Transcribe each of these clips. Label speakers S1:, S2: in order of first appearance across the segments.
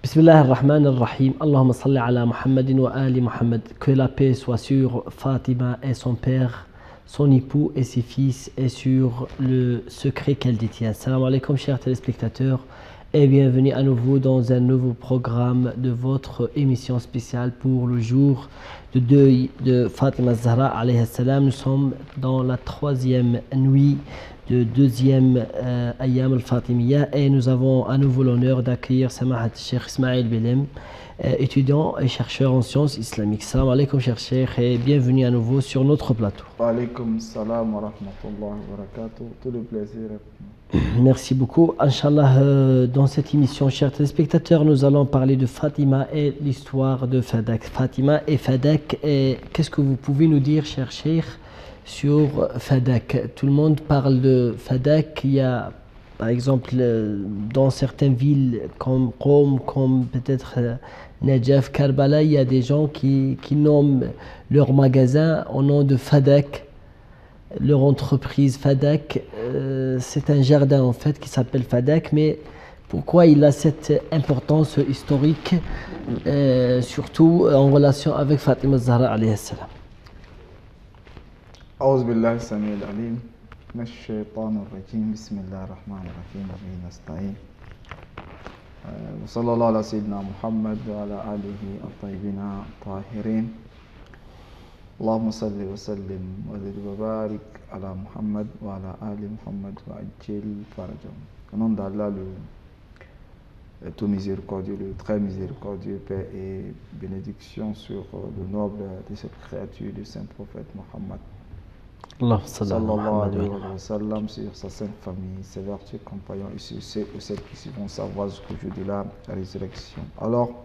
S1: Bismillah ar-Rahman ar-Rahim. Allahumma salli ala Muhammadin wa ali Muhammad. Que la paix soit sur Fatima et son père, son époux et ses fils, et sur le secret qu'elle détient. Salam alaikum, chers téléspectateurs, et bienvenue à nouveau dans un nouveau programme de votre émission spéciale pour le jour de deuil de Fatima Zahra alayhi salam. Nous sommes dans la troisième nuit de deuxième Ayyam al-Fatimiyya, et nous avons à nouveau l'honneur d'accueillir Samahat Cheikh Ismail Belem, étudiant et chercheur en sciences islamiques. Salam alaikum, cher Cheikh, et bienvenue à nouveau sur notre plateau.
S2: Wa alaikum salam wa rahmatullahi wa barakatuh. Tout le plaisir.
S1: Merci beaucoup. Inch'Allah, dans cette émission, chers téléspectateurs, nous allons parler de Fatima et l'histoire de Fadak. Fatima et Fadak, et qu'est-ce que vous pouvez nous dire, cher Cheikh, sur Fadak? Tout le monde parle de Fadak. Il y a, par exemple, dans certaines villes comme Qom, comme peut-être Najaf, Karbala, il y a des gens qui nomment leur magasin au nom de Fadak. Leur entreprise Fadak, c'est un jardin en fait qui s'appelle Fadak, mais pourquoi il a cette importance historique, surtout en relation avec Fatima Zahra alayhi salam?
S2: أعوذ بالله السميع العليم من الشيطان الرجيم بسم الله الرحمن الرحيم وبه نستعين وصلى الله على سيدنا محمد وعلى آله الطيبين الطاهرين اللهم صل وسلم وزد وبارك على محمد وعلى آل محمد وعجل فرجهم. Au nom d'Allah, le tout miséricordieux, le très miséricordieux, paix et bénédiction sur le noble de cette créature, du saint prophète Mohammed sallallahu alayhi wa sallam, sur sa sainte famille, ses vertus compagnons et sur ceux ou celles qui vont savoir jusqu'au jour de la résurrection. Alors,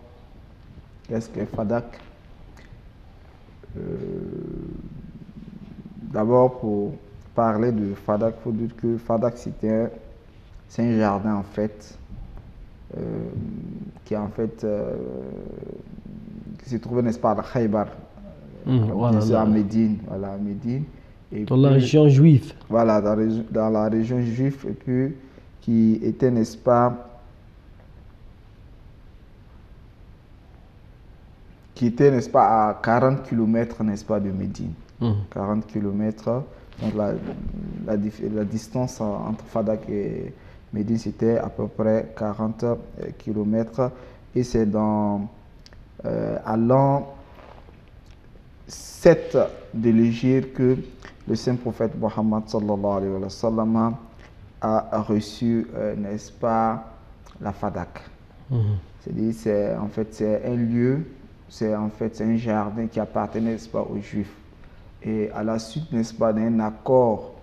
S2: qu'est-ce que Fadak? D'abord, pour parler de Fadak, il faut dire que Fadak c'est un jardin en fait, qui en fait qui se trouvait, n'est-ce pas, à Khaybar, à Médine, voilà, à Médine. Et
S1: dans la région juive.
S2: Voilà, dans la région juive, et puis qui était, n'est-ce pas, à 40 km, n'est-ce pas, de Médine. 40 km. Donc la distance entre Fadak et Médine, c'était à peu près 40 km. Et c'est dans à l'an 7 de l'Hégire que le saint prophète Mohammed sallallahu alayhi wa sallam a reçu, n'est-ce pas, la Fadak. C'est-à-dire, c'est un lieu, c'est un jardin qui appartenait, n'est-ce pas, aux Juifs. Et à la suite, n'est-ce pas, d'un accord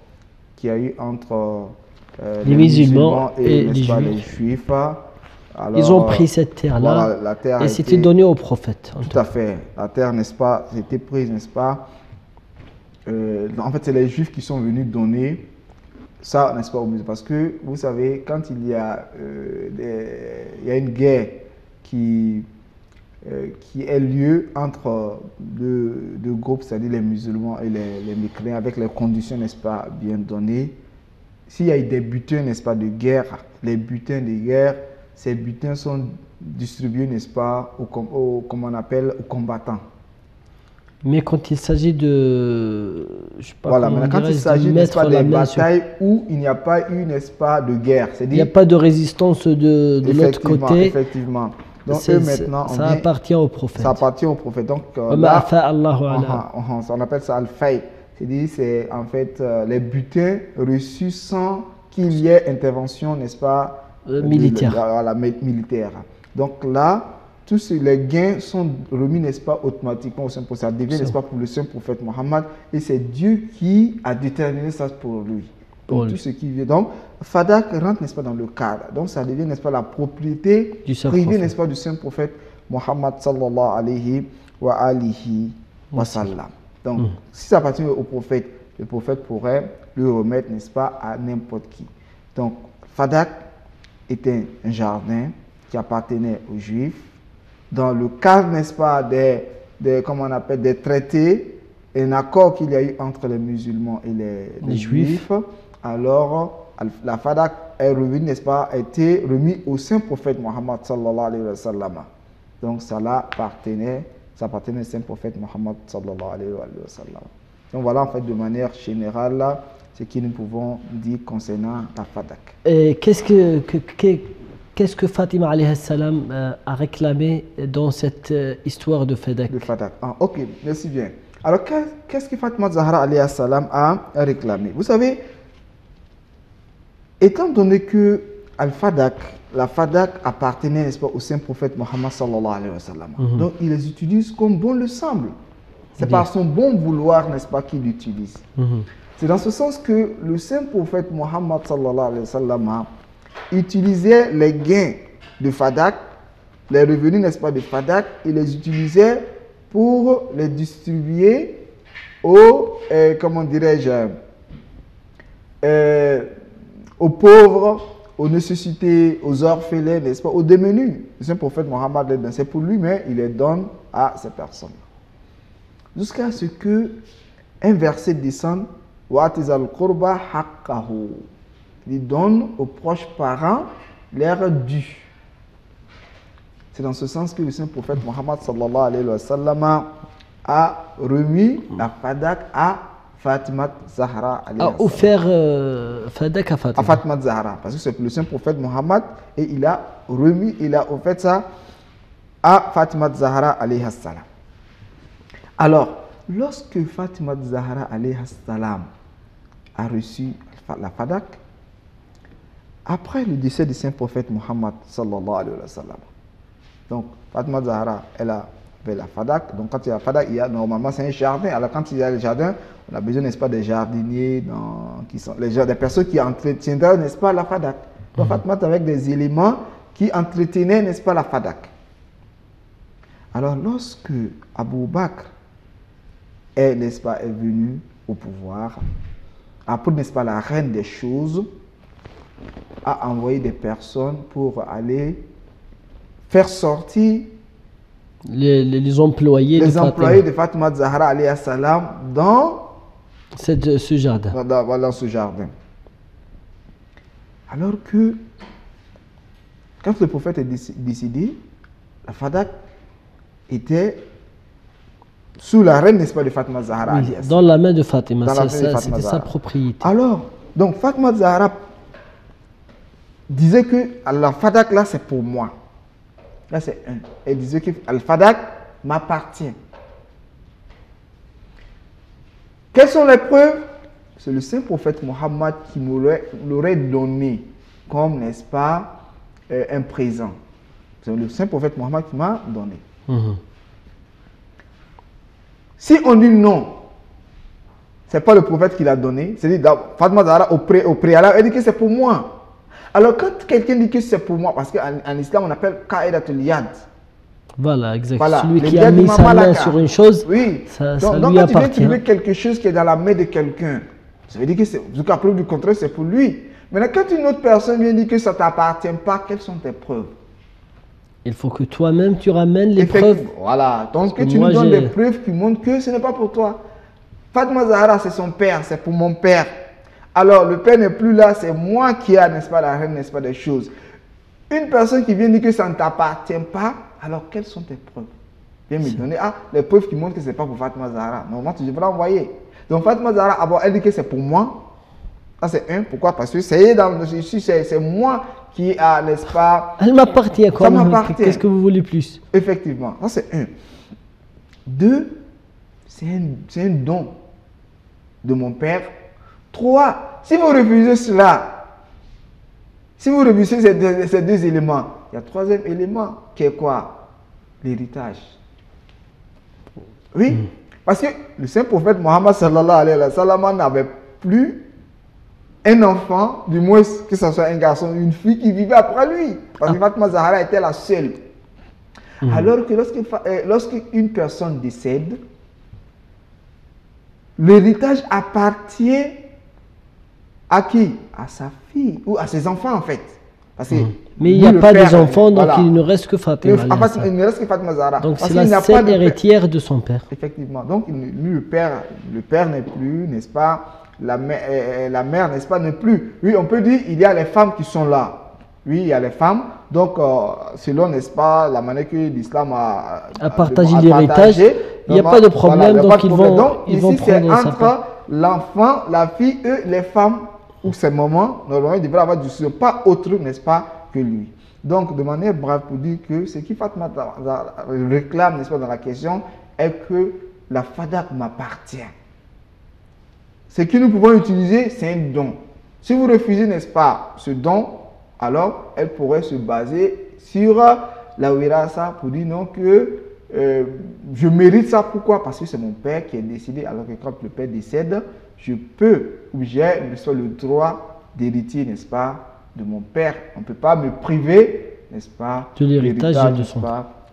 S2: qu'il y a eu entre les musulmans et les Juifs, alors,
S1: ils ont pris cette terre-là, voilà, et c'était donné au prophète.
S2: Tout à fait. La terre, n'est-ce pas, c'était prise, n'est-ce pas. En fait, c'est les Juifs qui sont venus donner ça, n'est-ce pas, aux musulmans. Parce que, vous savez, quand il y a une guerre qui est lieu entre deux groupes, c'est-à-dire les musulmans et les mécréants, avec les conditions, n'est-ce pas, bien données, s'il y a des butins, n'est-ce pas, de guerre, les butins de guerre, ces butins sont distribués, n'est-ce pas, comme on appelle, aux combattants.
S1: Mais quand il s'agit de...
S2: voilà, mais quand il s'agit, n'est-ce pas, des batailles où il n'y a pas eu, n'est-ce pas, de guerre.
S1: Il n'y a pas de résistance de l'autre côté.
S2: Effectivement. Donc eux, maintenant,
S1: ça appartient au prophète.
S2: Ça appartient au prophète. Donc
S1: là,
S2: on appelle ça al-fay. C'est-à-dire, c'est en fait les butins reçus sans qu'il y ait intervention, n'est-ce pas,
S1: militaire.
S2: Militaire. Donc là, tous les gains sont remis, n'est-ce pas, automatiquement au Saint-Prophète. Ça devient, n'est-ce pas, pour le Saint-Prophète Mohammed. Et c'est Dieu qui a déterminé ça pour lui. Donc, tout ce qui vient. Donc, Fadak rentre, n'est-ce pas, dans le cadre. Donc, ça devient, n'est-ce pas, la propriété privée, n'est-ce pas, du Saint-Prophète Mohammed sallallahu alayhi wa alihi wa sallam. Donc, si ça appartient au prophète, le prophète pourrait le remettre, n'est-ce pas, à n'importe qui. Donc, Fadak était un jardin qui appartenait aux Juifs. Dans le cadre, n'est-ce pas, comment on appelle, des traités, un accord qu'il y a eu entre les musulmans et les Juifs, alors la Fadak est revenue, n'est-ce pas, a été remis au Saint-Prophète Mohammed sallallahu alayhi wa sallam. Donc, ça appartenait au Saint-Prophète Mohammed sallallahu alayhi wa sallam. Donc, voilà, en fait, de manière générale, ce que nous pouvons dire concernant la Fadak.
S1: Qu'est-ce que Fatima alayhi salam a réclamé dans cette histoire de Fadak?
S2: Ok, merci bien. Alors, qu'est-ce que Fatima Zahra alayhi salam a réclamé? Vous savez, étant donné que la Fadak appartenait, n'est-ce pas, au Saint-Prophète Mohammed sallallahu alayhi wa sallam, donc il les utilise comme bon le semble. C'est par son bon vouloir, n'est-ce pas, qu'il l'utilise. C'est dans ce sens que le Saint-Prophète Mohammed sallallahu alayhi wa sallam utilisait les gains de Fadak, les revenus, n'est-ce pas, de Fadak, il les utilisait pour les distribuer aux, comment dirais-je, aux pauvres, aux nécessités, aux orphelins, n'est-ce pas, aux démunis. Le Saint-Prophète Mohammed, c'est pour lui, mais il les donne à ces personnes. Jusqu'à ce que un verset descende, Wa'tizal qurba haqqahu. Il donne aux proches parents leur dû. C'est dans ce sens que le Saint-Prophète Mohammed sallallahu alayhi wa sallam a remis la Fadak à Fatima Zahra.
S1: A offert Fadak à Fatima.
S2: À Fatima Zahra, parce que c'est le Saint-Prophète Mohammed et il a offert ça à Fatima Zahra alayhi salam. Alors, lorsque Fatima Zahra alayhi salam a reçu la Fadak, après le décès du Saint-Prophète Mohammed sallallahu alayhi wa sallam, donc Fatima Zahra, elle avait la Fadak. Donc quand il y a la Fadak, normalement c'est un jardin. Alors quand il y a le jardin, on a besoin, n'est-ce pas, des jardiniers, des personnes qui entretiendraient, n'est-ce pas, la Fadak. Donc Fatima avec des éléments qui entretenaient, n'est-ce pas, la Fadak. Alors lorsque Abu Bakr n'est-ce pas, est venu au pouvoir, après, n'est-ce pas, la reine des choses a envoyé des personnes pour aller faire sortir
S1: les employés
S2: de Fatima Zahra alayhi salam dans
S1: ce jardin.
S2: Dans ce jardin. Alors que quand le prophète est décédé, la Fadak était sous la reine, n'est-ce pas, de Fatima Zahra.
S1: Oui, dans la main de Fatima, c'était sa propriété.
S2: Alors, donc Fatima Zahra disait que la Fadak là c'est pour moi. Là c'est un. Elle disait que la Fadak m'appartient. Quelles sont les preuves? C'est le Saint-Prophète Mohammed qui m'aurait donné comme, n'est-ce pas, un présent. C'est le Saint-Prophète Mohammed qui m'a donné. Si on dit non, c'est pas le prophète qui l'a donné, c'est-à-dire Fatima Zahra au préalable, elle dit que c'est pour moi. Alors quand quelqu'un dit que c'est pour moi, parce qu'en islam on appelle Qa'idatul Yad.
S1: Voilà, exactement.
S2: Voilà,
S1: celui qui a mis sa main sur une chose,
S2: oui.
S1: ça
S2: donc,
S1: lui
S2: quand
S1: appartient.
S2: tu viens trouver quelque chose qui est dans la main de quelqu'un, ça veut dire que jusqu'à preuve du contraire, c'est pour lui. Maintenant, quand une autre personne vient dire que ça ne t'appartient pas, quelles sont tes preuves?
S1: Il faut que toi-même tu ramènes les preuves.
S2: Voilà, donc que tu nous donnes des preuves qui montrent que ce n'est pas pour toi. Fatima Zahra, c'est son père, c'est pour mon père. Alors, le père n'est plus là, c'est moi qui ai, n'est-ce pas, la reine, n'est-ce pas, des choses. Une personne qui vient dire que ça ne t'appartient pas, alors quelles sont tes preuves? Viens me donner les preuves qui montrent que ce n'est pas pour Fatima Zahra. Normalement, tu devrais envoyer. Donc, Fatima Zahra, elle dit que c'est pour moi. Ça, c'est un. Pourquoi? Parce que c'est moi qui a, n'est-ce pas...
S1: Elle m'appartient, quoi.
S2: Ça m'appartient.
S1: Qu'est-ce que vous voulez plus?
S2: Effectivement. Ça, c'est un. Deux, c'est un don de mon père. Trois, si vous refusez cela, si vous refusez ces deux éléments, il y a un troisième élément qui est quoi? l'héritage. Oui, parce que le saint prophète Mohammed sallallahu alayhi wa sallam n'avait plus un enfant, du moins que ce soit un garçon ou une fille qui vivait après lui. Parce que Fatima Zahra était la seule. Alors que lorsqu'une personne décède, l'héritage appartient à qui? À sa fille ou à ses enfants en fait. Parce que
S1: mais il n'y a pas des enfants, donc il ne reste que Fatima.
S2: En fait, il ne reste que Fatima Zahra.
S1: Donc c'est la seule héritière de son père.
S2: Effectivement. Donc lui, le père n'est plus, n'est-ce pas? La mère, n'est-ce pas, n'est plus. Oui, on peut dire il y a les femmes qui sont là. Oui, il y a les femmes. Donc, selon, n'est-ce pas, la manière que l'islam a
S1: partagé l'héritage, il n'y a pas de problème.
S2: Voilà,
S1: donc, ils vont prendre ça.
S2: Entre l'enfant, la fille et les femmes, ou ses mamans, normalement, il devrait avoir du soutien, pas autre, n'est-ce pas, que lui. Donc, de manière brève, pour dire que ce qui Fatima réclame, n'est-ce pas, dans la question, est que la fadak m'appartient. Ce que nous pouvons utiliser, c'est un don. Si vous refusez, n'est-ce pas, ce don, alors elle pourrait se baser sur la wirasa pour dire non que je mérite ça. Pourquoi? Parce que c'est mon père qui est décédé, alors que quand le père décède, je peux ou j'ai le droit d'hériter, n'est-ce pas, de mon père. On ne peut pas me priver, n'est-ce pas,
S1: de l'héritage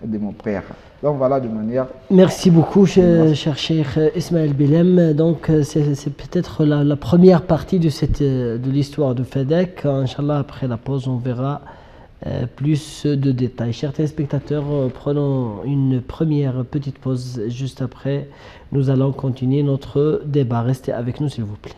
S2: de mon père. Donc voilà de manière...
S1: Merci beaucoup, cher Cheikh Ismaël Belem. Donc c'est peut-être la première partie de l'histoire de Fadak. Inch'Allah, après la pause, on verra plus de détails. Chers téléspectateurs, prenons une première petite pause. Juste après, nous allons continuer notre débat. Restez avec nous, s'il vous plaît.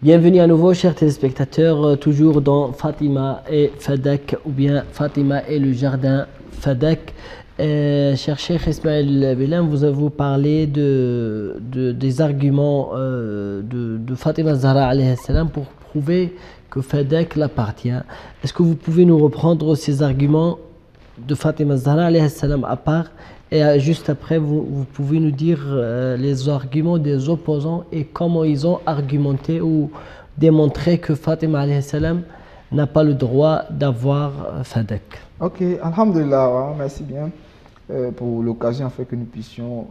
S1: Bienvenue à nouveau, chers téléspectateurs, toujours dans Fatima et Fadak, ou bien Fatima et le jardin Fadak. Cher Cheikh Ismaël Belem, vous avez parlé des arguments de Fatima Zahra alayhi salam pour prouver que Fadak l'appartient. Est-ce que vous pouvez nous reprendre ces arguments de Fatima Zahra alayhi salam à part? Et juste après, vous pouvez nous dire les arguments des opposants et comment ils ont argumenté ou démontré que Fatima alayhi salam n'a pas le droit d'avoir Fadak.
S2: Ok, alhamdulillah, merci bien pour l'occasion afin que nous puissions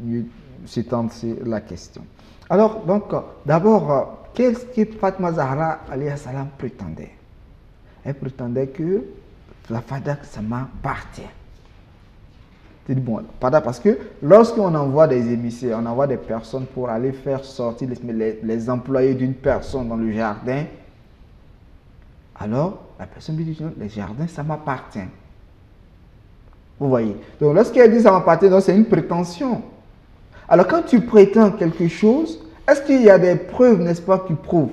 S2: mieux s'étendre sur la question. Alors, donc, d'abord, qu'est-ce que Fatima Zahra alayhi salam prétendait? Elle prétendait que la Fadak, ça m'appartient. C'est bon, parce que lorsqu'on envoie des émissaires, on envoie des personnes pour aller faire sortir les employés d'une personne dans le jardin, alors la personne dit le jardin, ça m'appartient. Vous voyez? Donc lorsqu'elle dit ça m'appartient, c'est une prétention. Alors quand tu prétends quelque chose, est-ce qu'il y a des preuves, n'est-ce pas, qui prouvent?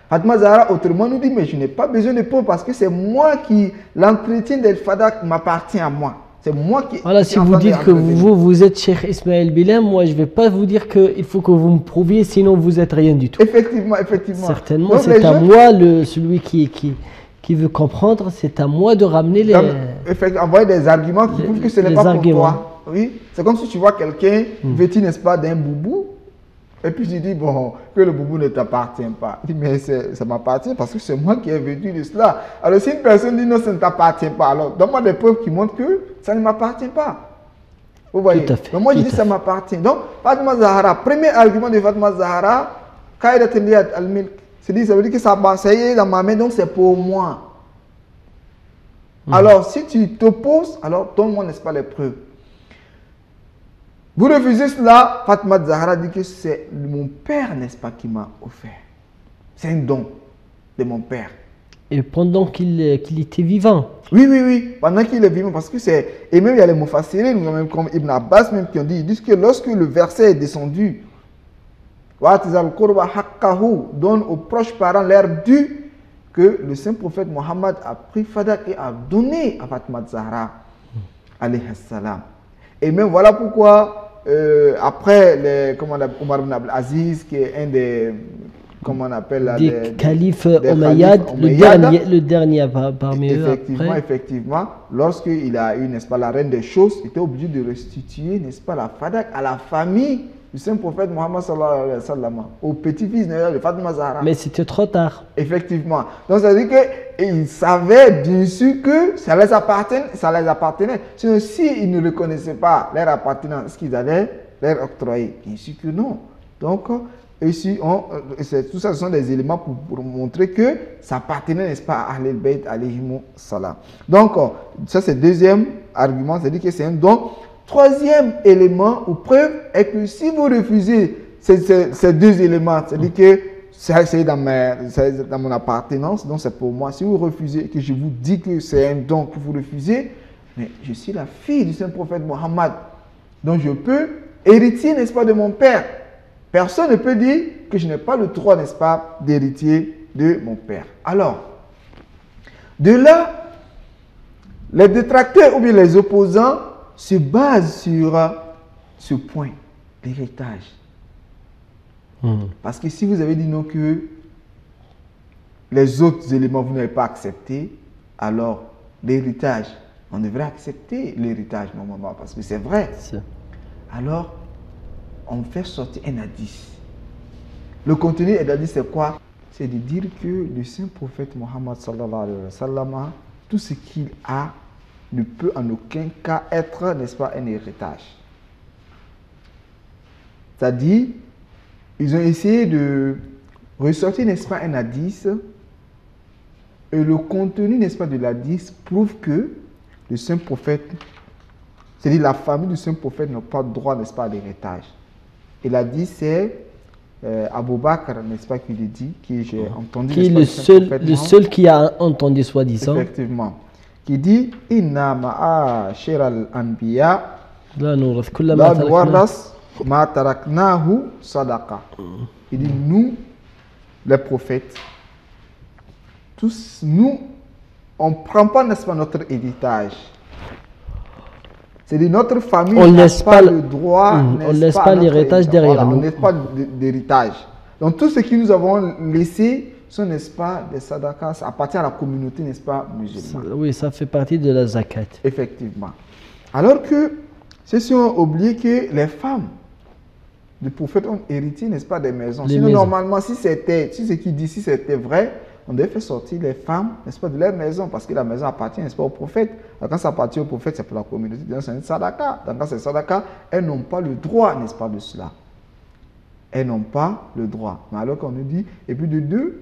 S2: Fatima Zahra autrement nous dit, mais je n'ai pas besoin de preuves parce que c'est moi qui, l'entretien des fadak m'appartient à moi. C'est moi qui...
S1: Voilà, si vous dites que vous êtes Cheikh Ismaël Belem, moi je ne vais pas vous dire qu'il faut que vous me prouviez, sinon vous n'êtes rien du tout.
S2: Effectivement, effectivement.
S1: Certainement, c'est à moi, celui qui veut comprendre, c'est à moi de ramener les...
S2: Effectivement, envoyer des arguments qui prouvent que ce n'est pas pour toi. Oui, c'est comme si tu vois quelqu'un vêtu, n'est-ce pas, d'un boubou, et puis tu dis, bon, que le boubou ne t'appartient pas. Il dit, mais ça m'appartient parce que c'est moi qui ai vêtu de cela. Alors si une personne dit, non, ça ne t'appartient pas, alors donne-moi des preuves qui montrent que ça ne m'appartient pas. Vous voyez?
S1: Tout à fait.
S2: Donc moi je dis, ça m'appartient. Donc, Fatima Zahra, premier argument de Fatima Zahra, Qaïdat al-Milk, ça veut dire que ça est dans ma main, donc c'est pour moi. Alors, si tu t'opposes, alors donne-moi, n'est-ce pas, les preuves. Vous refusez cela, Fatima Zahra dit que c'est mon père, n'est-ce pas, qui m'a offert. C'est un don de mon père.
S1: Et pendant qu'il était vivant?
S2: Oui, oui, oui, pendant qu'il est vivant, parce que c'est... Et même il y a les Mufassirin, même comme Ibn Abbas, même qui ont dit, ils disent que lorsque le verset est descendu Donne aux proches parents leur dû, que le saint prophète Mohammed a pris Fadak et a donné à Fatima Zahra alayhi salam. Et même voilà pourquoi après Omar ibn Abdel Aziz, qui est un des, comment on appelle là,
S1: des califes Omeyyades, le dernier parmi eux.
S2: Effectivement, lorsqu'il a eu, n'est-ce pas, la reine des choses, il était obligé de restituer, n'est-ce pas, la Fadak à la famille du saint prophète Mohammed sallallahu alayhi wa sallam, au petit-fils de Fatima Zahra.
S1: Mais c'était trop tard.
S2: Effectivement. Donc ça veut dire qu'ils savaient bien sûr que ça les appartenait. Sinon, s'ils ne reconnaissaient pas leur appartenance, est-ce qu'ils allaient leur octroyer? Bien sûr que non. Donc, ici, tout ça, ce sont des éléments pour montrer que ça appartenait, n'est-ce pas, à Ahlul Bayt alayhimu salam. Donc, ça c'est le deuxième argument, c'est-à-dire que c'est un don. Troisième élément ou preuve est que si vous refusez ces deux éléments, c'est-à-dire que c'est dans mon appartenance, donc c'est pour moi. Si vous refusez, que je vous dis que c'est un don que vous refusez, mais je suis la fille du saint prophète Mohammed, donc je peux hériter, n'est-ce pas, de mon père. Personne ne peut dire que je n'ai pas le droit, n'est-ce pas, d'héritier de mon père. Alors, de là, les détracteurs ou bien les opposants se basent sur ce point, l'héritage. Parce que si vous avez dit non, que les autres éléments vous n'avez pas accepté, alors l'héritage, on devrait accepter l'héritage normalement, parce que c'est vrai. Alors, on fait sortir un hadith. Le contenu de l'hadith, c'est quoi? C'est de dire que le saint prophète Mohammed sallallahu alayhi wa sallam, tout ce qu'il a ne peut en aucun cas être, n'est-ce pas, un héritage. C'est-à-dire, ils ont essayé de ressortir, n'est-ce pas, un hadith, et le contenu, n'est-ce pas, de l'hadith prouve que le saint prophète, c'est-à-dire la famille du saint prophète n'a pas droit, n'est-ce pas, à l'héritage. Et l'hadith, c'est Abu Bakr, n'est-ce pas, qui le dit, qui j'ai entendu.
S1: Qui est le seul qui a entendu, soi-disant.
S2: Effectivement. Qui dit Inna ma'ashira al-anbiya la nuwarras ma taraknahu sadaqa. Il dit nous, les prophètes, tous nous, on ne prend pas, n'est-ce pas, notre héritage. C'est-à-dire notre famille n'a pas le droit,
S1: on ne laisse pas l'héritage derrière nous.
S2: On ne laisse pas d'héritage. Donc tout ce que nous avons laissé sont, n'est-ce pas, des sadaqas, ça appartient à la communauté, n'est-ce pas, musulmane.
S1: Oui, ça fait partie de la zakat.
S2: Effectivement. Alors que ceux-ci ont oublié que les femmes du prophète ont hérité, n'est-ce pas, des maisons. Sinon, normalement, si ce qu'il dit, si c'était vrai, on devait faire sortir les femmes, n'est-ce pas, de leur maison, parce que la maison appartient, n'est-ce pas, au prophète. Alors, quand ça appartient au prophète, c'est pour la communauté. Donc, c'est une sadaqa. Donc, quand c'est sadaqa, elles n'ont pas le droit, n'est-ce pas, de cela. Elles n'ont pas le droit. Mais alors qu'on nous dit, et puis de deux,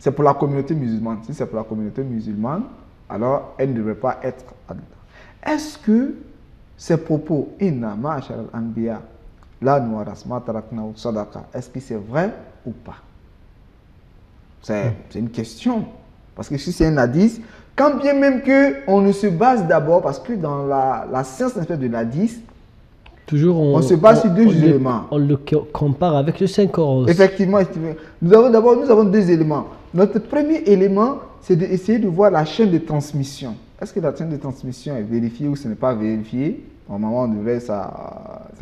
S2: c'est pour la communauté musulmane. Si c'est pour la communauté musulmane, alors elle ne devrait pas être là-dedans. Est-ce que ces propos, Inna ma'ashar al-anbiya, la nuwaras ma taraknahu sadaqa, est-ce que c'est vrai ou pas? C'est une question. Parce que si c'est un hadith, quand bien même qu'on ne se base d'abord, parce que dans la science de l'hadith, toujours on se base sur deux éléments.
S1: On le compare avec le Saint-Coran.
S2: Effectivement, nous avons deux éléments. Notre premier élément, c'est d'essayer de voir la chaîne de transmission. Est-ce que la chaîne de transmission est vérifiée ou ce n'est pas vérifié? Normalement, on devrait ça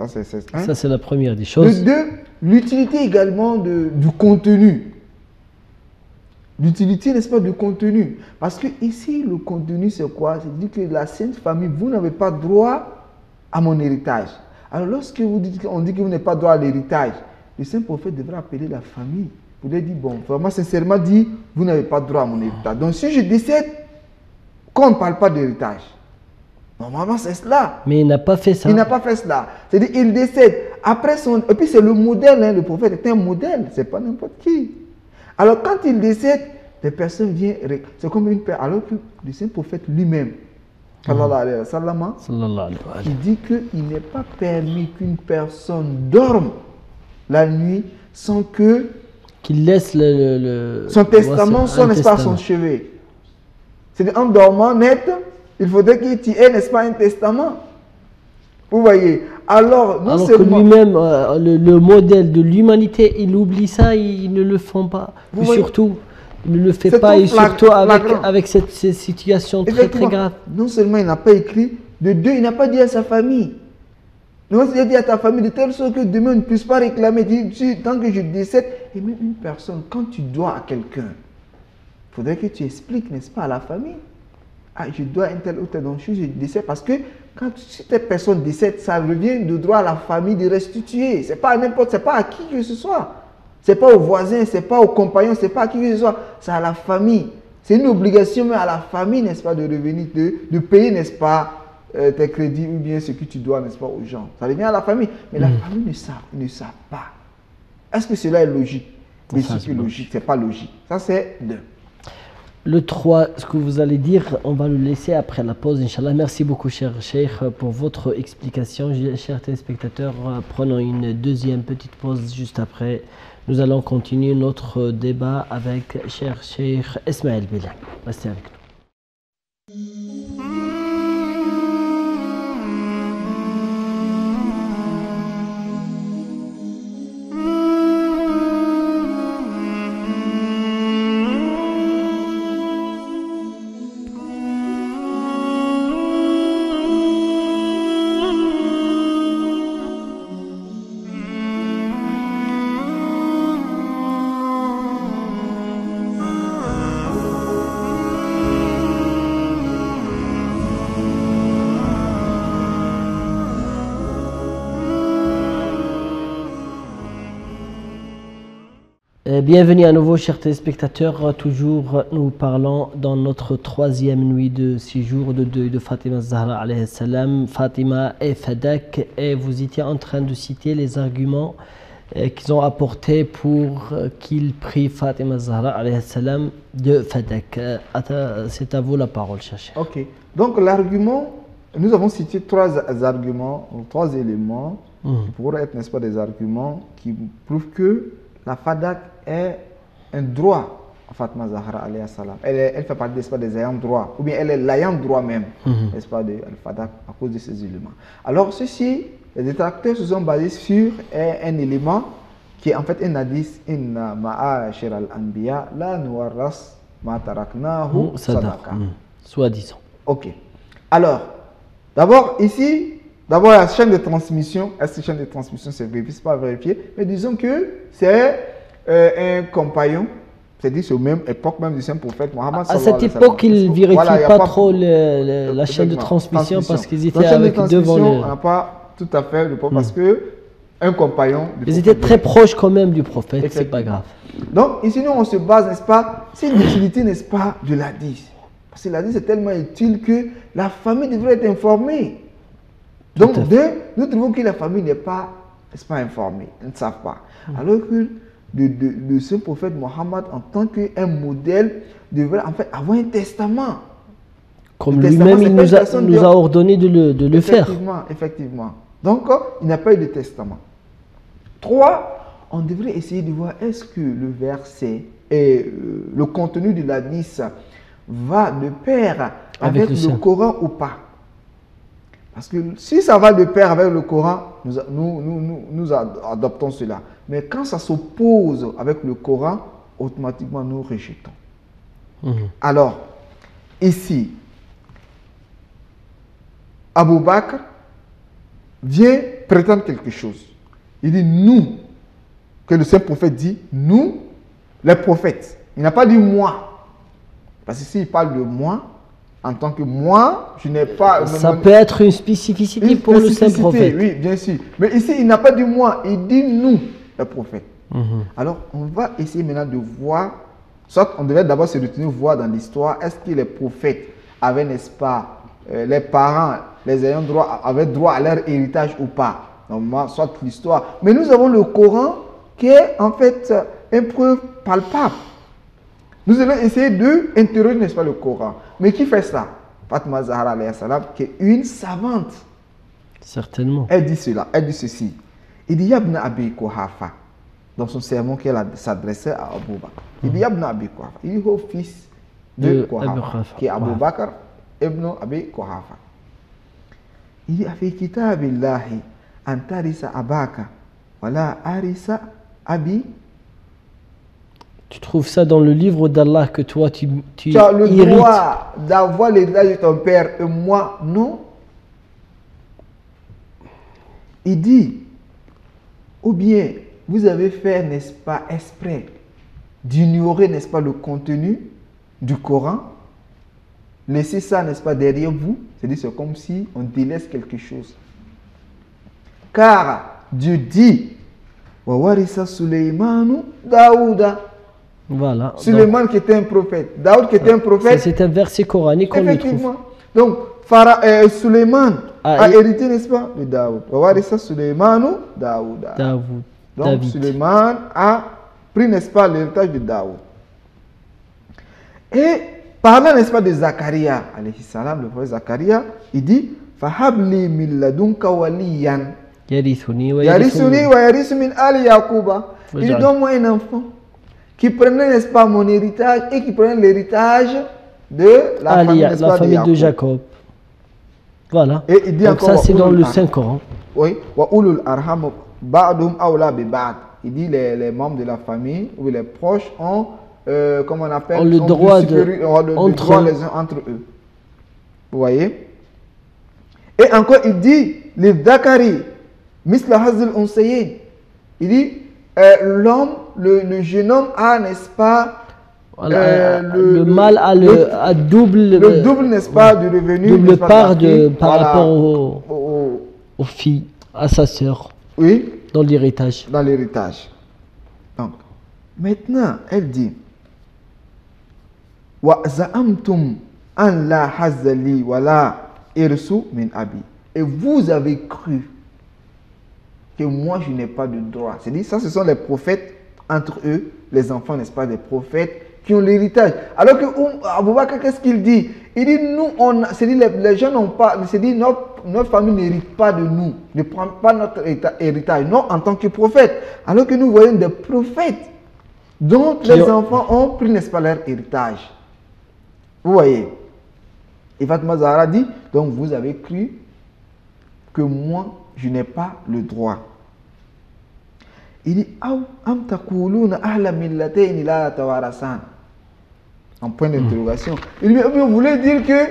S1: c'est la première des choses.
S2: De deux, l'utilité également du contenu. L'utilité, n'est-ce pas, du contenu. Parce que ici, le contenu, c'est quoi? C'est dire que la Sainte Famille, vous n'avez pas droit à mon héritage. Alors, lorsque on dit que vous n'avez pas droit à l'héritage, le Saint Prophète devrait appeler la famille pour lui dire, bon, vraiment, sincèrement dit, vous n'avez pas droit à mon héritage. Donc, si je décède, qu'on ne parle pas d'héritage. Normalement, c'est cela.
S1: Mais il n'a pas fait ça.
S2: Il n'a pas fait cela. C'est-à-dire, il décède. Après son... Et puis, c'est le modèle, hein. Le prophète était un modèle. Ce n'est pas n'importe qui. Alors, quand il décède, les personnes viennent... C'est comme une paix. Alors que le saint prophète lui-même, sallallahu alayhi wa sallam, il dit qu'il n'est pas permis qu'une personne dorme la nuit sans que...
S1: Qu'il laisse
S2: son testament soit, n'est-ce pas, son chevet. C'est-à-dire, en dormant net, il faudrait qu'il y ait, n'est-ce pas, un testament. Vous voyez. Alors, non
S1: Alors
S2: seulement...
S1: que lui-même, le modèle de l'humanité, il oublie ça, il ne le font pas.
S2: Vous
S1: Et
S2: voyez,
S1: surtout, il ne le fait
S2: c'est
S1: pas,
S2: tout
S1: et surtout
S2: flagrant.
S1: avec cette situation très
S2: Effectivement,
S1: grave.
S2: non seulement il n'a pas écrit, de deux, il n'a pas dit à sa famille. Non, il a dit à ta famille de telle sorte que demain on ne puisse pas réclamer. Tant que je décède, et même une personne, quand tu dois à quelqu'un, il faudrait que tu expliques, n'est-ce pas, à la famille. Ah, je dois une telle ou telle chose, je décède. Parce que quand cette personne décède, ça revient de droit à la famille de restituer. Ce n'est pas à n'importe, c'est pas à qui que ce soit. Ce n'est pas au voisin, ce n'est pas au compagnon, ce n'est pas à qui que ce soit. C'est à la famille. C'est une obligation, mais à la famille, n'est-ce pas, de revenir, de payer, n'est-ce pas, tes crédits ou bien ce que tu dois, n'est-ce pas, aux gens. Ça revient à la famille. Mais la famille ne savent pas. Est-ce que cela est logique? Mais c'est logique, ce n'est pas logique. Ça, c'est deux.
S1: Le 3, ce que vous allez dire, on va le laisser après la pause, Inch'Allah. Merci beaucoup, cher Cheikh, pour votre explication. Chers téléspectateurs, prenons une deuxième petite pause juste après. Nous allons continuer notre débat avec cher Cheikh Ismaël Bilal. Restez avec nous. Bienvenue à nouveau, chers téléspectateurs. Toujours, nous parlons dans notre troisième nuit de 6 jours de deuil de Fatima Zahra alayhi salam, Fatima et Fadak. Et vous étiez en train de citer les arguments qu'ils ont apportés pour qu'ils prient Fatima Zahra alayhi salam de Fadak. C'est à vous la parole, cher.
S2: Ok. Donc, l'argument, nous avons cité trois arguments, trois éléments qui pourraient être, n'est-ce pas, des arguments qui prouvent que la Fadak est un droit à Fatima Zahra alayhi salam. Elle fait partie, n'est-ce pas, des ayants droit, ou bien elle est l'ayant droit même, n'est-ce pas, de Al-Fadak à cause de ces éléments. Alors ceci, les détracteurs se sont basés sur un élément qui est en fait un hadith, inna ma'ashir al-anbiya la nuwarras ma taraknahu sadaqa.
S1: Soi-disant.
S2: Ok. Alors, d'abord ici, la chaîne de transmission, est-ce que la chaîne de transmission c'est vérifié, c'est pas vérifié, mais disons que c'est un compagnon, c'est-à-dire c'est au même époque même du saint prophète Mohammed.
S1: À cette époque, ils ne vérifient pas trop la chaîne de transmission parce qu'ils étaient avec devant le...
S2: On n'a pas tout à fait le parce que un compagnon...
S1: Ils étaient très proches quand même du prophète, c'est pas grave.
S2: Donc ici, nous on se base, n'est-ce pas, c'est l'utilité, n'est-ce pas, de l'hadith. Parce que l'hadith est tellement utile que la famille devrait être informée. Donc, nous trouvons que la famille n'est pas, n'est-ce pas, informée, ils ne savent pas. Alors que le saint prophète Mohammed, en tant qu'un modèle, devrait en fait avoir un testament.
S1: Comme lui-même, il nous a ordonné de le faire.
S2: Effectivement. Donc, il n'a pas eu de testament. 3, on devrait essayer de voir est-ce que le verset et le contenu de l'hadith va de pair avec le Coran ou pas. Parce que si ça va de pair avec le Coran, nous adoptons cela. Mais quand ça s'oppose avec le Coran, automatiquement nous rejetons. Alors, ici, Abu Bakr vient prétendre quelque chose. Il dit nous, que le saint prophète dit nous, les prophètes. Il n'a pas dit moi. Parce que s'il parle de moi, en tant que moi, je n'ai pas...
S1: Ça peut être une spécificité pour le saint prophète.
S2: Oui, bien sûr. Mais ici, il n'a pas dit moi, il dit nous, les prophètes. Alors, on va essayer maintenant de voir, soit on devait d'abord se retenir voir dans l'histoire, est-ce que les prophètes avaient, n'est-ce pas, les parents, les ayants droit, avaient droit à leur héritage ou pas. Normalement, soit l'histoire. Mais nous avons le Coran qui est en fait une preuve palpable. Nous allons essayer d'interroger, n'est-ce pas, le Coran. Mais qui fait ça? Fatima Zahra alayhi salam, qui est une savante.
S1: Certainement.
S2: Elle dit cela, elle dit ceci. Il dit Yabna Abi Quhafa, dans son sermon qu'elle s'adressait à Abu Bakr. Il dit Yabna Abi Quhafa, il dit au fils de Quhafa, qui est Abu Bakr ibn Abi Quhafa. Il dit Afi kitabillahi antarisa abaka wala arisa abi.
S1: Tu trouves ça dans le livre d'Allah que toi tu
S2: Tu as le
S1: hérites.
S2: droit d'avoir l'héritage de ton père et moi non. Il dit, ou bien vous avez fait, n'est-ce pas, exprès d'ignorer, n'est-ce pas, le contenu du Coran, laissez ça, n'est-ce pas, derrière vous, c'est-à-dire c'est comme si on délaisse quelque chose. Car Dieu dit, wa warisa Suleymanu Daouda.
S1: Voilà.
S2: Suleiman qui était un prophète, Daoud qui était un prophète.
S1: C'est un verset coranique qu'on le trouve.
S2: Effectivement. Donc, Suleiman a hérité, n'est-ce pas, de Daoud. Wa warisa Suleymanu Daouda. Donc,
S1: David.
S2: Suleiman a pris, n'est-ce pas, l'héritage de Daoud. Et parlant, n'est-ce pas, de Zacharia, alayhi salam, le prophète Zacharia, il dit Fahabli min ladunka waliyan.
S1: Yarithuni wa
S2: Yarithuni wa yarithu min ali Yakuba. Il dit donne-moi un enfant qui prenait, n'est-ce pas, mon héritage et qui prenait l'héritage de la famille, n'est-ce pas,
S1: la famille de Jacob. Voilà.
S2: Et il dit
S1: donc
S2: encore,
S1: ça c'est dans le Saint-Coran.
S2: Oui. Wa ulul arham ba'dhum awla bi ba'd. Il dit les membres de la famille ou les proches ont, comment on appelle,
S1: ont le droit
S2: droit les uns entre eux. Vous voyez? Et encore il dit les Dakari misla hazil unsayin. Il dit l'homme, le jeune homme a, n'est-ce pas,
S1: voilà, le mâle a a double,
S2: le double, n'est-ce pas, du revenu,
S1: double part par
S2: voilà,
S1: rapport aux filles, à sa sœur.
S2: Oui.
S1: Dans l'héritage.
S2: Dans l'héritage. Donc, maintenant, elle dit wa za'amtum an la hazali wala irsu min abi. Et vous avez cru que moi je n'ai pas de droit. C'est-à-dire, ça ce sont les prophètes entre eux, les enfants, n'est-ce pas, des prophètes qui ont l'héritage. Alors que Abou Bakr, qu'est-ce qu'il dit? Il dit, nous, c'est-à-dire, les gens n'ont pas, c'est-à-dire, notre famille n'hérite pas de nous, ne prend pas notre héritage, non, en tant que prophète. Alors que nous voyons des prophètes dont les enfants ont pris, n'est-ce pas, leur héritage. Vous voyez? Et Fatma Zahra dit, donc vous avez cru que moi, je n'ai pas le droit. Il dit, am takuluna ahla millatayn la tawarasan. En point d'interrogation. Il dit, vous voulez dire que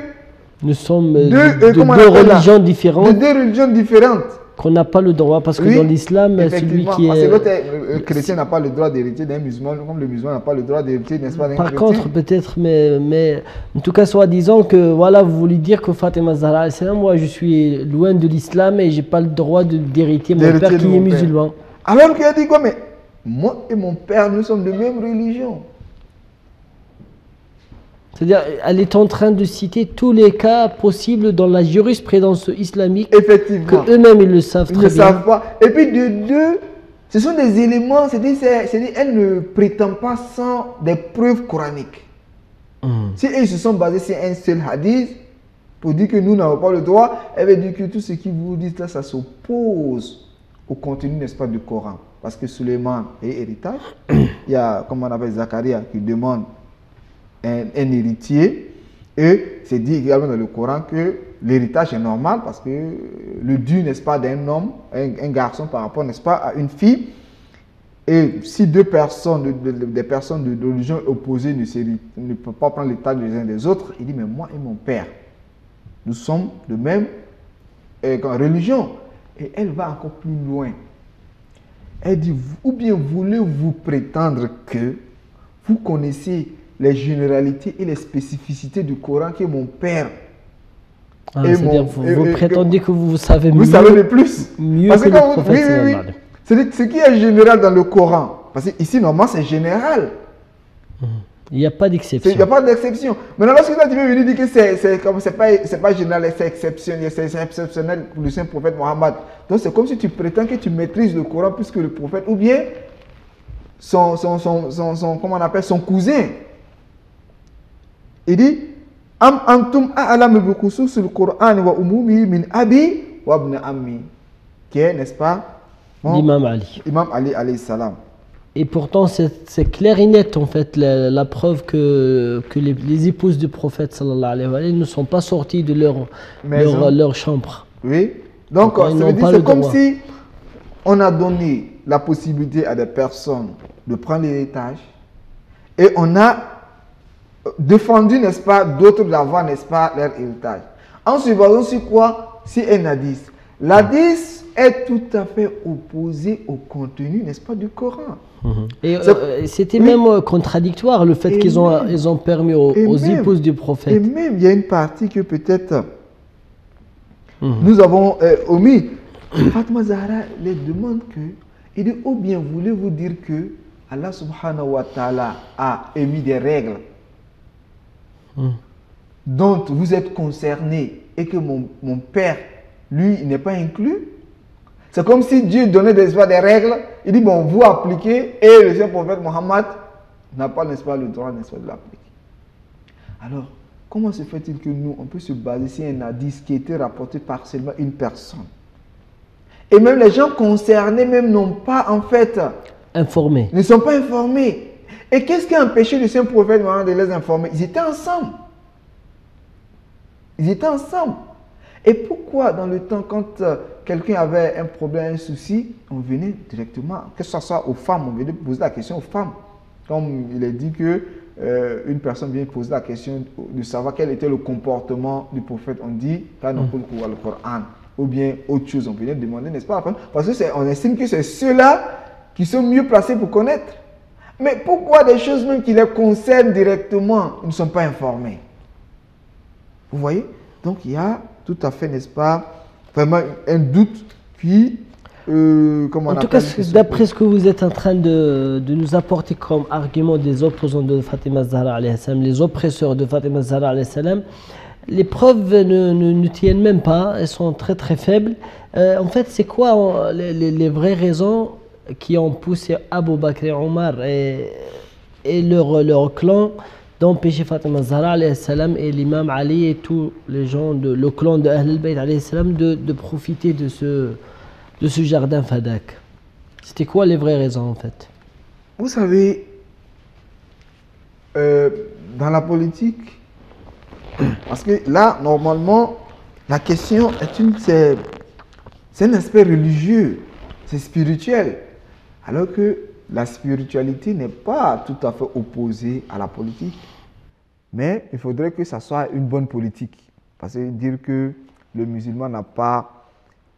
S1: nous sommes de
S2: deux
S1: religions différentes.
S2: De deux religions différentes.
S1: Qu'on n'a pas le droit, parce que dans l'islam, celui qui est...
S2: Parce que l'autre chrétien n'a pas le droit d'hériter d'un musulman, comme le musulman n'a pas le droit d'hériter, n'est-ce pas, d'un chrétien.
S1: Par contre, peut-être, mais en tout cas, soit disant que, voilà, vous voulez dire que Fatima Zahra, moi je suis loin de l'islam et j'ai pas le droit d'hériter mon père qui est musulman.
S2: Alors qu'il a dit quoi? Mais moi et mon père, nous sommes de même religion.
S1: C'est-à-dire, elle est en train de citer tous les cas possibles dans la jurisprudence islamique.
S2: Effectivement.
S1: Que eux-mêmes, ils le savent très bien.
S2: Ils ne savent pas. Et puis de deux, ce sont des éléments, c'est-à-dire, elle ne prétend pas sans des preuves coraniques. Si ils se sont basés sur un seul hadith, pour dire que nous n'avons pas le droit, elle veut dire que tout ce qu'ils vous disent là, ça s'oppose au contenu, n'est-ce pas, du Coran. Parce que Suleiman est héritage. Il y a, comme on appelle Zacharia, qui demande un héritier. Et c'est dit également dans le Coran que l'héritage est normal parce que le dû, n'est-ce pas, d'un homme, un garçon par rapport, n'est-ce pas, à une fille. Et si deux personnes, des personnes de religion opposées ne peuvent pas prendre l'héritage des uns des autres, il dit, mais moi et mon père, nous sommes de même religion. Et elle va encore plus loin. Elle dit, ou bien voulez-vous prétendre que vous connaissez les généralités et les spécificités du Coran que mon père
S1: c'est-à-dire vous prétendez que vous savez mieux.
S2: Vous savez le plus.
S1: Mieux
S2: parce
S1: que le prophète.
S2: Oui. C'est ce qui est général dans le Coran. Parce qu'ici, normalement, c'est général.
S1: Il n'y a pas d'exception.
S2: Il n'y a pas d'exception. Maintenant, lorsque tu veux venir dire que c'est pas général, c'est exceptionnel pour le saint prophète Mohammed. Donc, c'est comme si tu prétends que tu maîtrises le Coran plus que le prophète, ou bien comment on appelle, son cousin. Il dit, Am antum a'lamu bi khususil Qur'an wa umumihi min abi wa ibn ammi. Qui est, n'est-ce pas,
S1: l'imam Ali.
S2: Imam Ali alayhi salam.
S1: Et pourtant, c'est clair et net, en fait, la preuve que les épouses du prophète, sallallahu alayhi wa sallam, ne sont pas sorties de leur chambre.
S2: Oui. Donc,
S1: Ils
S2: ça
S1: n'ont
S2: veut dire
S1: pas
S2: c'est
S1: le
S2: comme
S1: droit.
S2: si on a donné la possibilité à des personnes de prendre l'héritage et on a défendu, n'est-ce pas, d'autres d'avoir, n'est-ce pas, leur héritage. En se basant sur quoi? Sur un hadith. L'hadith est tout à fait opposé au contenu, n'est-ce pas, du Coran.
S1: Et c'était
S2: Oui.
S1: même contradictoire le fait
S2: Et
S1: qu'ils
S2: même-
S1: ils ont permis aux
S2: et même-
S1: épouses du
S2: Et
S1: prophète.
S2: même, il y a une partie que peut-être
S1: Mhm.
S2: nous avons omis. Fatma Zahra les demande que, il dit, ou bien voulez-vous dire que Allah subhanahu wa ta'ala a émis des règles
S1: Mhm.
S2: dont vous êtes concernés et que mon père, lui, il n'est pas inclus? C'est comme si Dieu donnait des règles, il dit, bon, vous appliquez, et le saint prophète Mohammed n'a pas, n'est-ce pas, le droit, n'est-ce pas, de l'appliquer. Alors, comment se fait-il que nous, on peut se baser sur un hadith qui a été rapporté par seulement une personne? Et même les gens concernés même n'ont pas, en fait,
S1: Informés.
S2: ne sont pas informés. Et qu'est-ce qui a empêché le saint prophète Mohammed de les informer? Ils étaient ensemble. Ils étaient ensemble. Et pourquoi dans le temps, quand quelqu'un avait un problème, un souci, on venait directement, que ce soit aux femmes, on venait poser la question aux femmes. Comme il est dit que une personne vient poser la question de savoir quel était le comportement du prophète, on dit le Coran, ou bien autre chose, on venait demander, n'est-ce pas? Parce qu'on estime que c'est ceux-là qui sont mieux placés pour connaître. Mais pourquoi des choses même qui les concernent directement, ils ne sont pas informés? Vous voyez? Donc il y a tout à fait, n'est-ce pas, vraiment un doute qui, comment on
S1: En tout
S2: appelle,
S1: cas, d'après ce que vous êtes en train de nous apporter comme argument des opposants de Fatima Zahra alayhi salam, les oppresseurs de Fatima Zahra alayhi salam, les preuves ne tiennent même pas, elles sont très très faibles. En fait, c'est quoi les vraies raisons qui ont poussé Abu Bakr et Omar et leur clan d'empêcher Fatima Zahra alayhi salam et l'imam Ali et tous les gens, le clan de Ahl al-Bayt alayhi salam de profiter de ce jardin Fadak? C'était quoi les vraies raisons en fait?
S2: Vous savez, dans la politique, parce que là, normalement, la question c'est un aspect religieux, c'est spirituel. Alors que la spiritualité n'est pas tout à fait opposée à la politique. Mais il faudrait que ça soit une bonne politique. Parce que dire que le musulman n'a pas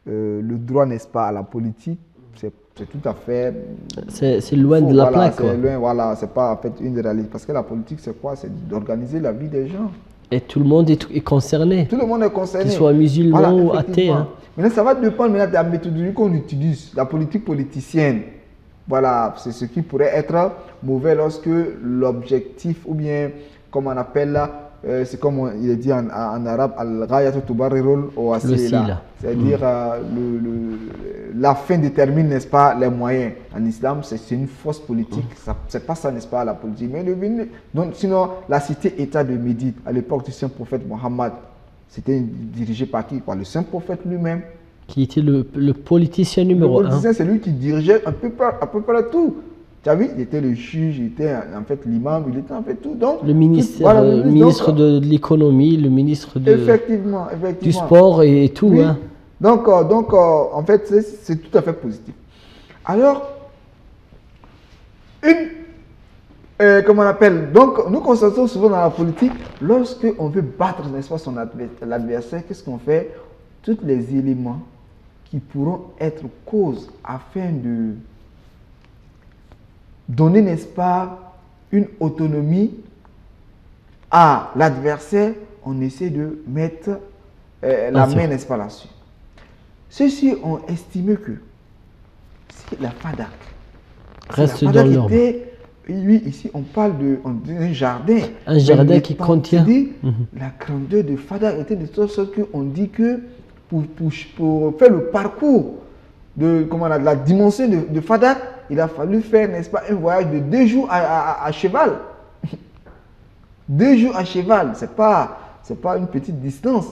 S2: le droit, n'est-ce pas, à la politique, c'est tout à fait...
S1: C'est loin
S2: faux.
S1: de la
S2: Voilà,
S1: plaque.
S2: c'est
S1: Quoi.
S2: loin, voilà, c'est pas en fait une réalité. Parce que la politique, c'est quoi? C'est d'organiser la vie des gens.
S1: Et tout le monde est concerné,
S2: Tout le monde est concerné.
S1: qu'il soit musulman
S2: Voilà,
S1: ou athée.
S2: effectivement.
S1: Hein.
S2: Maintenant, ça va dépendre de la méthodologie qu'on utilise, la politique politicienne. Voilà, c'est ce qui pourrait être mauvais lorsque l'objectif, ou bien, comme on appelle là, c'est comme il est dit en arabe, al-ghayatu tubarrirul wasila. C'est-à-dire, la fin détermine, n'est-ce pas, les moyens. En islam, c'est une fausse politique. C'est pas ça, n'est-ce pas, la politique. Mais donc, sinon, la cité-État de Médine, à l'époque du saint prophète Mohammed, c'était dirigé par qui? Par le saint prophète lui-même.
S1: Qui était le politicien numéro 1.
S2: Le politicien, c'est lui qui dirigeait à peu près tout. Tu as vu, il était le juge, il était en fait l'imam, il était en fait tout. Donc,
S1: Le ministre,
S2: voilà,
S1: le ministre de l'économie, le ministre
S2: effectivement.
S1: du sport et tout.
S2: Oui.
S1: Hein.
S2: Donc, en fait, c'est tout à fait positif. Alors, comment on appelle? Donc, nous constatons souvent dans la politique, lorsque on veut battre, n'est-ce pas, l'adversaire, qu'est-ce qu'on fait? Tous les éléments qui pourront être cause afin de donner, n'est-ce pas, une autonomie à l'adversaire, on essaie de mettre la main, n'est-ce pas, là-dessus. Ceux-ci ont estimé que si la FADAC
S1: reste dans l'ordre.
S2: Oui, ici on parle d'un jardin.
S1: Un jardin qui contient.
S2: La grandeur de FADAC était de telle sorte qu'on dit que pour faire le parcours de la dimension de Fadak, il a fallu faire, n'est-ce pas, un voyage de 2 jours à cheval. 2 jours à cheval, c'est pas une petite distance.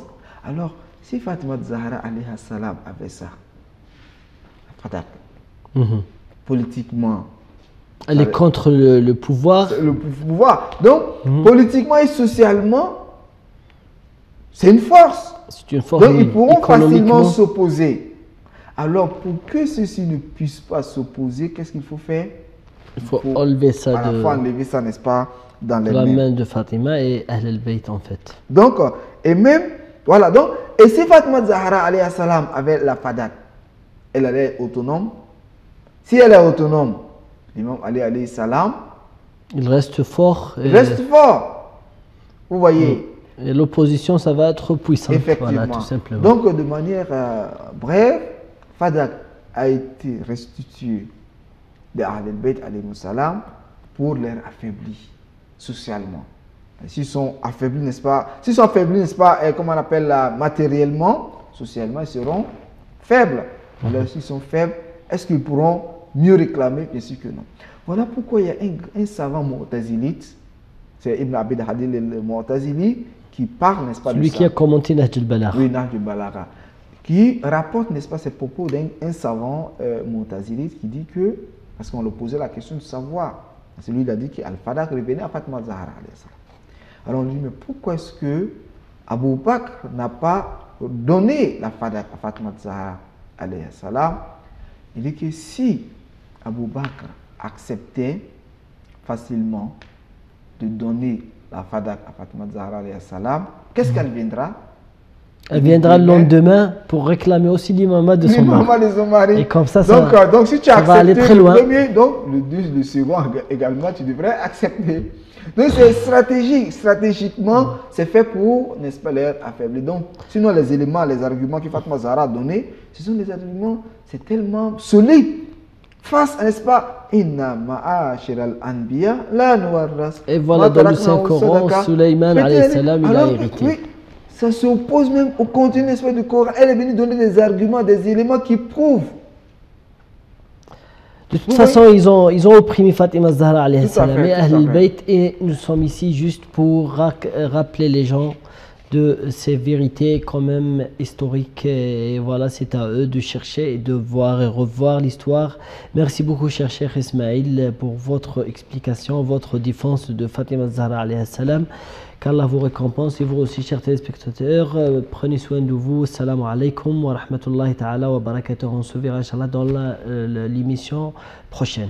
S2: Alors, si Fatima Zahra alayhi salam avait ça, Fadak, politiquement,
S1: elle est contre le pouvoir.
S2: Le pouvoir. Donc, politiquement et socialement, C'est une force.
S1: C'est une force.
S2: Donc ils pourront facilement
S1: économiquement.
S2: s'opposer. Alors pour que ceux-ci ne puissent pas s'opposer, qu'est-ce qu'il faut faire?
S1: Il faut enlever ça
S2: à la fois enlever ça, n'est-ce pas, dans les
S1: la
S2: mains.
S1: main de Fatima et Ahl al-Bayt en fait.
S2: Donc, et même, voilà, donc, et si Fatima Zahra alayhi salam avait la fadak, elle est autonome. Si elle est autonome, l'imam Ali alayhi salam,
S1: Il reste fort.
S2: il reste fort. Vous voyez?
S1: Et l'opposition, ça va être puissant.
S2: Effectivement.
S1: Voilà, tout simplement.
S2: Donc, de manière brève, fadak a été restitué de Ahl al-Bayt alayhi salam pour les affaiblir socialement. S'ils sont affaiblis, n'est-ce pas? S'ils sont affaiblis, n'est-ce pas? Comment on appelle là, matériellement, socialement, ils seront faibles. Alors, s'ils sont faibles, est-ce qu'ils pourront mieux réclamer? Bien sûr que non. Voilà pourquoi il y a un savant mu'tazilite, c'est Ibn Abid Hadil al-Mu'tazili, qui parle, n'est-ce pas?
S1: Celui qui a commenté Nahj al-Balagha.
S2: Oui, Nahj al-Balagha. Qui rapporte, n'est-ce pas, ces propos d'un savant mu'tazilite qui dit que, parce qu'on lui posait la question de savoir, c'est lui qui a dit qu'Al-Fadak revenait à Fatima Zahra alayhi salam. Alors on dit, mais pourquoi est-ce que Abu Bakr n'a pas donné la Fadak à Fatima Zahra alayhi salam? Il dit que si Abu Bakr acceptait facilement de donner la Fadak à Fatima Zahra alayhi salam, qu'est-ce qu'elle viendra?
S1: Elle viendra le lendemain pour réclamer aussi l'imama de son mari. Et comme ça,
S2: donc si tu as accepté
S1: très loin.
S2: Le premier, donc le second également, tu devrais accepter. Donc c'est stratégique. Stratégiquement, c'est fait pour, n'est-ce pas, les affaiblir. Donc, sinon les éléments, les arguments que Fatima Zahra a donnés, ce sont des arguments, c'est tellement solide. Face, n'est-ce pas, Inna ma'ashir al-anbiya la nuwarras.
S1: Et voilà, dans le Saint-Coran, Sulayman alayhi salam, il a hérité.
S2: Oui, ça s'oppose même au contenu, n'est-ce pas, du Coran. Elle est venue donner des arguments, des éléments qui prouvent.
S1: De toute façon, ils ont opprimé Fatima Zahra alayhi salam et Ahl al-Bayt, et nous sommes ici juste pour rappeler les gens de ces vérités quand même historiques. Et voilà, c'est à eux de chercher et de voir et revoir l'histoire. Merci beaucoup, cher Cheikh Ismail, pour votre explication, votre défense de Fatima Zahra alayhi salam. Qu'Allah vous récompense, et vous aussi, chers téléspectateurs. Prenez soin de vous. Salam alaikum wa rahmatullahi ta'ala wa barakatuh. On se verra, Inch'Allah, dans l'émission prochaine.